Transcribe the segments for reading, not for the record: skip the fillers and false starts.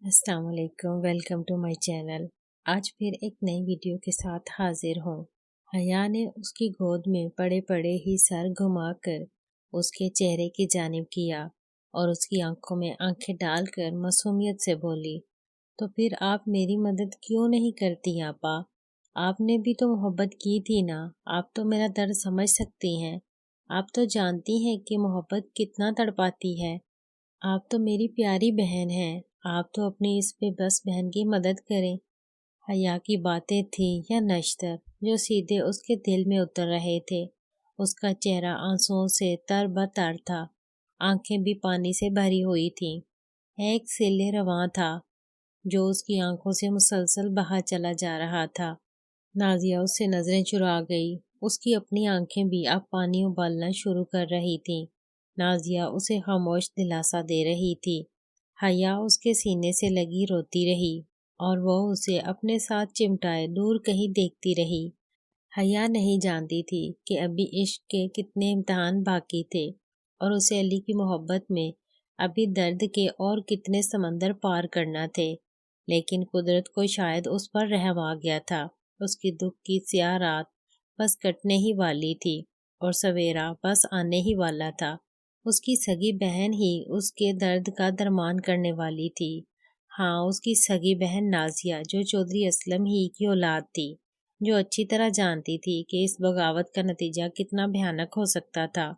السلام علیکم، welcome to my channel. آج پھر ایک نئی ویڈیو کے ساتھ حاضر ہوں۔ حیا نے اس کی گود میں پڑے پڑے ہی سر گھما کر اس کے چہرے کی جانب کیا اور اس کی آنکھوں میں آنکھیں ڈال کر معصومیت سے بولی، تو پھر آپ میری مدد کیوں نہیں کرتی آپا؟ آپ نے بھی تو محبت کی تھی نا، آپ تو میرا درد سمجھ سکتی ہیں، آپ تو جانتی ہیں کہ محبت کتنا تڑپاتی ہے۔ آپ تو میری پیاری بہن ہیں، آپ تو اپنی اس بے بس بہن کی مدد کریں۔ حیا کی باتیں تھیں یا نشتر جو سیدھے اس کے دل میں اتر رہے تھے۔ اس کا چہرہ آنسوؤں سے تر بتر تھا، آنکھیں بھی پانی سے بھری ہوئی تھیں۔ ایک سیل رواں تھا جو اس کی آنکھوں سے مسلسل بہا چلا جا رہا تھا۔ نازیہ اس سے نظریں چرا گئی، اس کی اپنی آنکھیں بھی اب پانی ابالنا شروع کر رہی تھیں۔ نازیہ اسے خاموش دلاسا دے رہی تھی۔ حیا اس کے سینے سے لگی روتی رہی اور وہ اسے اپنے ساتھ چمٹائے دور کہیں دیکھتی رہی۔ حیا نہیں جانتی تھی کہ ابھی عشق کے کتنے امتحان باقی تھے اور اسے علی کی محبت میں ابھی درد کے اور کتنے سمندر پار کرنا تھے، لیکن قدرت کو شاید اس پر رحم آ گیا تھا۔ اس کی دکھ کی سیاہ رات بس کٹنے ہی والی تھی اور سویرا بس آنے ہی والا تھا۔ اس کی سگی بہن ہی اس کے درد کا درمان کرنے والی تھی۔ ہاں، اس کی سگی بہن نازیہ جو چودھری اسلم ہی کی اولاد تھی، جو اچھی طرح جانتی تھی کہ اس بغاوت کا نتیجہ کتنا بھیانک ہو سکتا تھا۔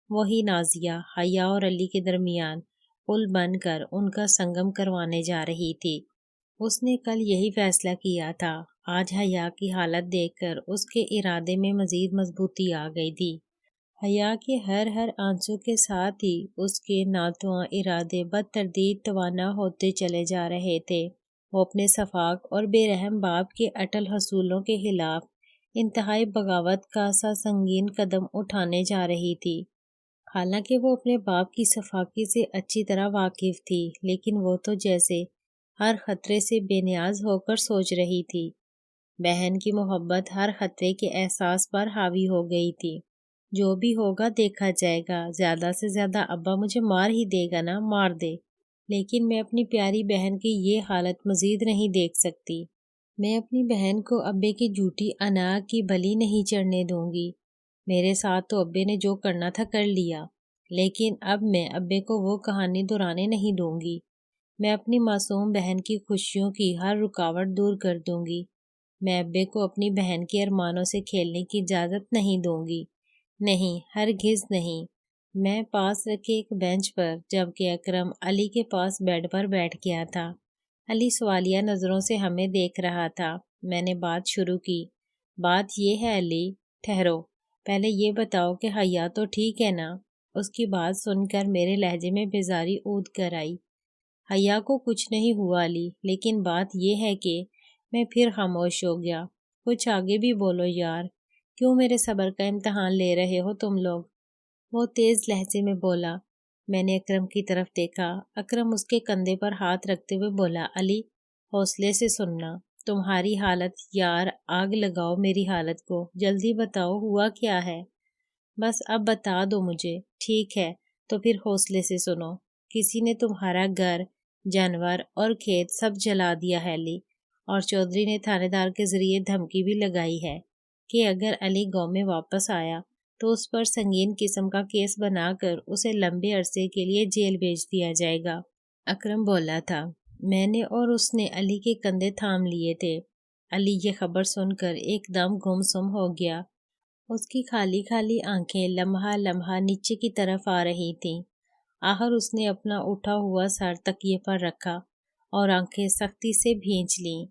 وہی نازیہ حیا اور علی کے درمیان پل بن کر ان کا سنگم کروانے جا رہی تھی۔ اس نے کل یہی فیصلہ کیا تھا۔ آج حیا کی حالت دیکھ کر اس کے ارادے میں مزید مضبوطی آ گئی تھی۔ حیا کے ہر آنسو کے ساتھ ہی اس کے ناتواں ارادے بدتردید توانا ہوتے چلے جا رہے تھے۔ وہ اپنے سفاک اور بے رحم باپ کے اٹل حصولوں کے خلاف انتہائی بغاوت کا سا سنگین قدم اٹھانے جا رہی تھی۔ حالانکہ وہ اپنے باپ کی سفاکی سے اچھی طرح واقف تھی، لیکن وہ تو جیسے ہر خطرے سے بے نیاز ہو کر سوچ رہی تھی۔ بہن کی محبت ہر خطرے کے احساس پر حاوی ہو گئی تھی۔ جو بھی ہوگا دیکھا جائے گا، زیادہ سے زیادہ ابا مجھے مار ہی دے گا نا، مار دے، لیکن میں اپنی پیاری بہن کی یہ حالت مزید نہیں دیکھ سکتی۔ میں اپنی بہن کو ابے کی جھوٹی انا کی بلی نہیں چڑھنے دوں گی۔ میرے ساتھ تو ابے نے جو کرنا تھا کر لیا، لیکن اب میں ابے کو وہ کہانی دہرانے نہیں دوں گی۔ میں اپنی معصوم بہن کی خوشیوں کی ہر رکاوٹ دور کر دوں گی۔ میں ابے کو اپنی بہن کے ارمانوں سے کھیلنے کی اجازت نہیں دوں گی، نہیں، ہرگز نہیں۔ میں پاس رکھے ایک بینچ پر جبکہ اکرم علی کے پاس بیڈ پر بیٹھ گیا تھا۔ علی سوالیہ نظروں سے ہمیں دیکھ رہا تھا۔ میں نے بات شروع کی۔ بات یہ ہے علی، ٹھہرو، پہلے یہ بتاؤ کہ حیا تو ٹھیک ہے نا؟ اس کی بات سن کر میرے لہجے میں بیزاری اود کر آئی۔ حیا کو کچھ نہیں ہوا علی، لیکن بات یہ ہے کہ میں پھر خاموش ہو گیا۔ کچھ آگے بھی بولو یار، کیوں میرے صبر کا امتحان لے رہے ہو تم لوگ؟ وہ تیز لہجے میں بولا۔ میں نے اکرم کی طرف دیکھا۔ اکرم اس کے کندھے پر ہاتھ رکھتے ہوئے بولا، علی حوصلے سے سننا، تمہاری حالت، یار آگ لگاؤ میری حالت کو، جلدی بتاؤ ہوا کیا ہے؟ بس اب بتا دو مجھے۔ ٹھیک ہے تو پھر حوصلے سے سنو۔ کسی نے تمہارا گھر، جانور اور کھیت سب جلا دیا ہے علی، اور چودھری نے تھانے دار کے ذریعے دھمکی بھی لگائی ہے کہ اگر علی گاؤں میں واپس آیا تو اس پر سنگین قسم کا کیس بنا کر اسے لمبے عرصے کے لیے جیل بھیج دیا جائے گا۔ اکرم بولا تھا۔ میں نے اور اس نے علی کے کندھے تھام لیے تھے۔ علی یہ خبر سن کر ایک دم گم سم ہو گیا۔ اس کی خالی خالی آنکھیں لمحہ لمحہ نیچے کی طرف آ رہی تھیں۔ آخر اس نے اپنا اٹھا ہوا سر تکیے پر رکھا اور آنکھیں سختی سے بھینچ لیں،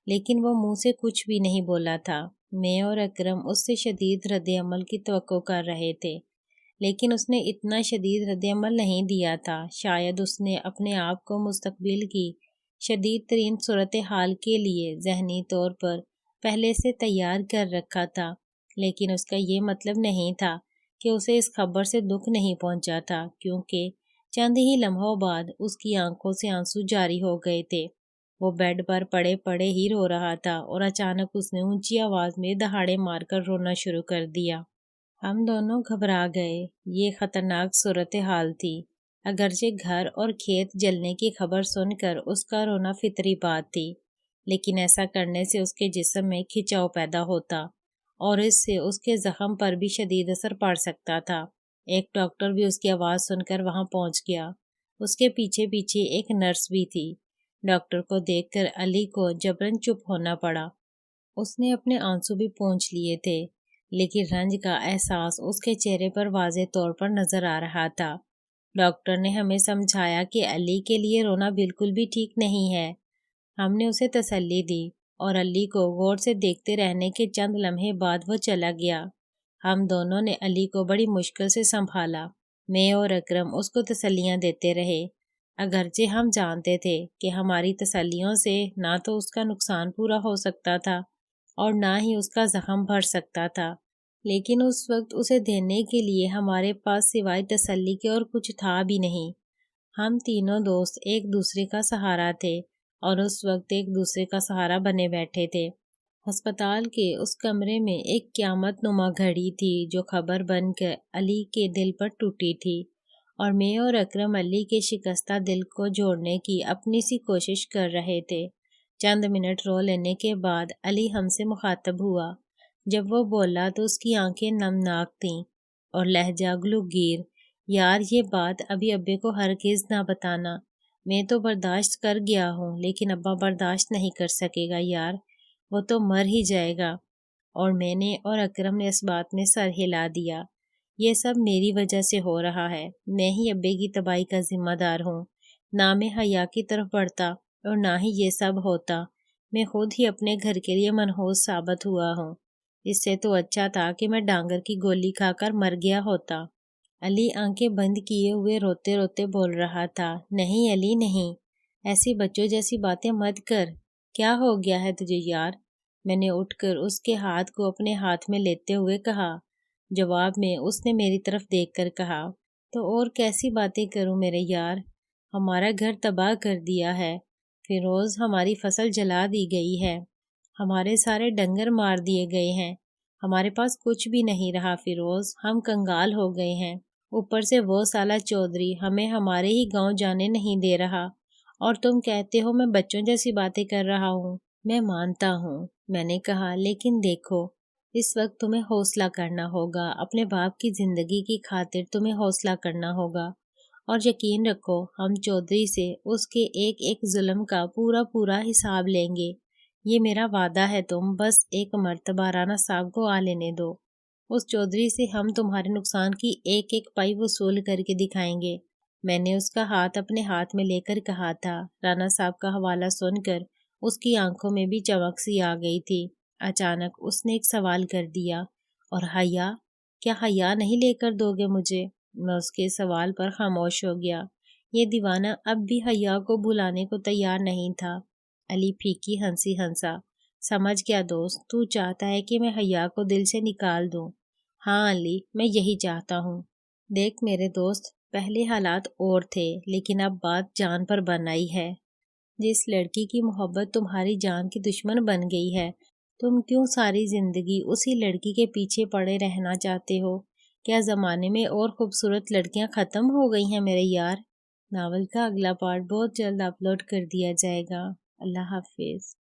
لیکن وہ منہ سے کچھ بھی نہیں بولا تھا۔ میں اور اکرم اس سے شدید رد عمل کی توقع کر رہے تھے، لیکن اس نے اتنا شدید رد عمل نہیں دیا تھا۔ شاید اس نے اپنے آپ کو مستقبل کی شدید ترین صورتحال کے لیے ذہنی طور پر پہلے سے تیار کر رکھا تھا، لیکن اس کا یہ مطلب نہیں تھا کہ اسے اس خبر سے دکھ نہیں پہنچا تھا، کیونکہ چند ہی لمحوں بعد اس کی آنکھوں سے آنسو جاری ہو گئے تھے۔ وہ بیڈ پر پڑے پڑے ہی رو رہا تھا اور اچانک اس نے اونچی آواز میں دہاڑے مار کر رونا شروع کر دیا۔ ہم دونوں گھبرا گئے۔ یہ خطرناک صورتحال تھی۔ اگرچہ گھر اور کھیت جلنے کی خبر سن کر اس کا رونا فطری بات تھی، لیکن ایسا کرنے سے اس کے جسم میں کھچاؤ پیدا ہوتا اور اس سے اس کے زخم پر بھی شدید اثر پڑ سکتا تھا۔ ایک ڈاکٹر بھی اس کی آواز سن کر وہاں پہنچ گیا۔ اس کے پیچھے پیچھے ایک نرس بھی تھی۔ ڈاکٹر کو دیکھ کر علی کو جبراً چپ ہونا پڑا۔ اس نے اپنے آنسو بھی پونچھ لیے تھے، لیکن رنج کا احساس اس کے چہرے پر واضح طور پر نظر آ رہا تھا۔ ڈاکٹر نے ہمیں سمجھایا کہ علی کے لیے رونا بالکل بھی ٹھیک نہیں ہے۔ ہم نے اسے تسلی دی اور علی کو غور سے دیکھتے رہنے کے چند لمحے بعد وہ چلا گیا۔ ہم دونوں نے علی کو بڑی مشکل سے سنبھالا۔ میں اور اکرم اس کو تسلیاں دیتے رہے، اگرچہ ہم جانتے تھے کہ ہماری تسلیوں سے نہ تو اس کا نقصان پورا ہو سکتا تھا اور نہ ہی اس کا زخم بھر سکتا تھا، لیکن اس وقت اسے دینے کے لیے ہمارے پاس سوائے تسلی کے اور کچھ تھا بھی نہیں۔ ہم تینوں دوست ایک دوسرے کا سہارا تھے اور اس وقت ایک دوسرے کا سہارا بنے بیٹھے تھے۔ ہسپتال کے اس کمرے میں ایک قیامت نما گھڑی تھی جو خبر بن کر علی کے دل پر ٹوٹی تھی، اور میں اور اکرم علی کے شکستہ دل کو جوڑنے کی اپنی سی کوشش کر رہے تھے۔ چند منٹ رو لینے کے بعد علی ہم سے مخاطب ہوا۔ جب وہ بولا تو اس کی آنکھیں نمناک تھیں اور لہجہ گلوگیر، یار یہ بات ابھی ابے کو ہرگز نہ بتانا، میں تو برداشت کر گیا ہوں لیکن ابا برداشت نہیں کر سکے گا یار، وہ تو مر ہی جائے گا۔ اور میں نے اور اکرم نے اس بات میں سر ہلا دیا۔ یہ سب میری وجہ سے ہو رہا ہے، میں ہی ابے کی تباہی کا ذمہ دار ہوں۔ نہ میں حیا کی طرف بڑھتا اور نہ ہی یہ سب ہوتا، میں خود ہی اپنے گھر کے لیے منحوس ثابت ہوا ہوں۔ اس سے تو اچھا تھا کہ میں ڈانگر کی گولی کھا کر مر گیا ہوتا۔ علی آنکھیں بند کیے ہوئے روتے روتے بول رہا تھا، نہیں علی نہیں، ایسی بچوں جیسی باتیں مت کر، کیا ہو گیا ہے تجھے یار؟ میں نے اٹھ کر اس کے ہاتھ کو اپنے ہاتھ میں لیتے ہوئے کہا۔ جواب میں اس نے میری طرف دیکھ کر کہا، تو اور کیسی باتیں کروں میرے یار، ہمارا گھر تباہ کر دیا ہے، فیروز ہماری فصل جلا دی گئی ہے، ہمارے سارے ڈنگر مار دیے گئے ہیں، ہمارے پاس کچھ بھی نہیں رہا فیروز، ہم کنگال ہو گئے ہیں، اوپر سے وہ سالہ چودھری ہمیں ہمارے ہی گاؤں جانے نہیں دے رہا، اور تم کہتے ہو میں بچوں جیسی باتیں کر رہا ہوں۔ میں مانتا ہوں، میں نے کہا، لیکن دیکھو اس وقت تمہیں حوصلہ کرنا ہوگا، اپنے باپ کی زندگی کی خاطر تمہیں حوصلہ کرنا ہوگا، اور یقین رکھو ہم چودھری سے اس کے ایک ایک ظلم کا پورا پورا حساب لیں گے، یہ میرا وعدہ ہے، تم بس ایک مرتبہ رانا صاحب کو آ لینے دو، اس چودھری سے ہم تمہارے نقصان کی ایک ایک پائی وصول کر کے دکھائیں گے۔ میں نے اس کا ہاتھ اپنے ہاتھ میں لے کر کہا تھا۔ رانا صاحب کا حوالہ سن کر اس کی آنکھوں میں بھی چمک سی آ گئی تھی۔ اچانک اس نے ایک سوال کر دیا، اور حیا، کیا حیا نہیں لے کر دو گے مجھے؟ میں اس کے سوال پر خاموش ہو گیا۔ یہ دیوانہ اب بھی حیا کو بھلانے کو تیار نہیں تھا۔ علی پھیکی ہنسی ہنسا۔ سمجھ گیا دوست، تو چاہتا ہے کہ میں حیا کو دل سے نکال دوں۔ ہاں علی، میں یہی چاہتا ہوں۔ دیکھ میرے دوست، پہلے حالات اور تھے لیکن اب بات جان پر بن آئی ہے۔ جس لڑکی کی محبت تمہاری جان کی دشمن بن گئی ہے، تم کیوں ساری زندگی اسی لڑکی کے پیچھے پڑے رہنا چاہتے ہو؟ کیا زمانے میں اور خوبصورت لڑکیاں ختم ہو گئی ہیں میرے یار؟ ناول کا اگلا پارٹ بہت جلد اپلوڈ کر دیا جائے گا۔ اللہ حافظ۔